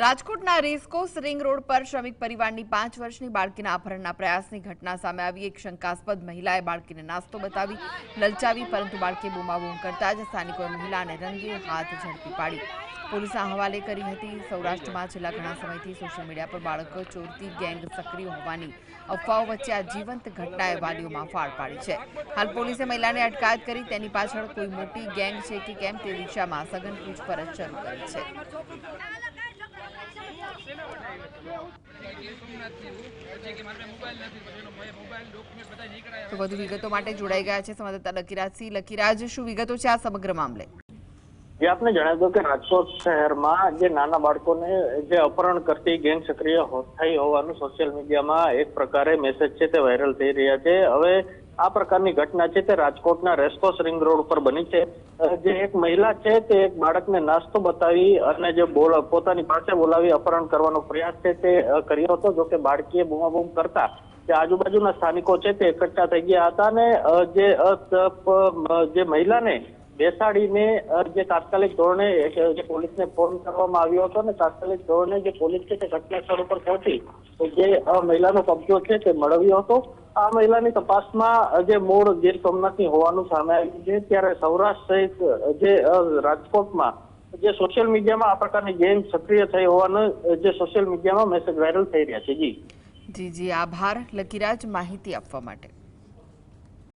રાજકોટના racecourse ring road પર શ્રમિક પરિવારની 5 વર્ષની બાળકીના અપહરણના પ્રયાસની ઘટના સામે આવી। એક શંકાસ્પદ મહિલાએ બાળકીને નાસ્તો બતાવી લલચાવી, પરંતુ બાળકીએ બૂમાબૂમ કરતા જ સ્થાનિકોએ મહિલાને રંગે હાથ ઝડપી પાડી પોલીસના હવાલે કરી હતી। સૌરાષ્ટ્રમાં છેલ્લા ઘણા સમયથી સોશિયલ મીડિયા પર બાળક ચોરતી ગેંગ સક્રિય હોવાની અફવાઓ વચ્ચે આ જીવંત ઘટનાએ વાલીઓમાં ફાળ પાડી છે। હાલ પોલીસે મહિલાને અટકાયત કરી તેની પાછળ કોઈ મોટી ગેંગ છે કે કેમ તે દિશામાં સઘન પૂછપરછ શરૂ કરી છે। તો વધુ વિગતો માટે જોડાઈ ગયા છે સંવાદદાતા લકીરાજસિંહ। લકીરાજ, શું વિગતો છે આ સમગ્ર મામલે? આપને જણાવી દઉં કે રાજકોટ શહેરમાં જે નાના બાળકોને જે અપહરણ કરતી ગેંગ સક્રિય થઈ હોવાનું સોશિયલ મીડિયામાં એક પ્રકારે મેસેજ છે તે વાયરલ થઈ રહ્યા છે। હવે આ પ્રકારની ઘટના છે તે રાજકોટના રેસકોર્સ રિંગ રોડ ઉપર બની છે। જે એક મહિલા છે તે એક બાળકને નાસ્તો બતાવી અને જે પોતાની પાસે બોલાવી અપહરણ કરવાનો પ્રયાસ છે તે કર્યો હતો। જો કે બાળકીએ બૂમાબૂમ કરતા જે આજુબાજુના સ્થાનિકો છે તે એકઠા થઈ ગયા હતા અને જે મહિલાને બેસાડીને જે તાત્કાલિક ધોરણે જે પોલીસને ફોન કરવામાં આવ્યો હતો અને તાત્કાલિક ધોરણે જે પોલીસ છે તે ઘટના સ્થળ ઉપર પહોંચી જે મહિલાનો કબજો છે તે મેળવ્યો હતો। આ મહિલાની તપાસમાં જે મૂળ ગીર સોમનાથની હોવાનું સામે આવ્યું છે। ત્યારે સૌરાષ્ટ્ર સહિત જે રાજકોટમાં જે સોશિયલ મીડિયામાં આ પ્રકારની ગેંગ સક્રિય થઈ હોવાનું જે સોશિયલ મીડિયામાં મેસેજ વાયરલ થઈ રહ્યા છે। જી, આભાર લકીરાજ માહિતી આપવા માટે।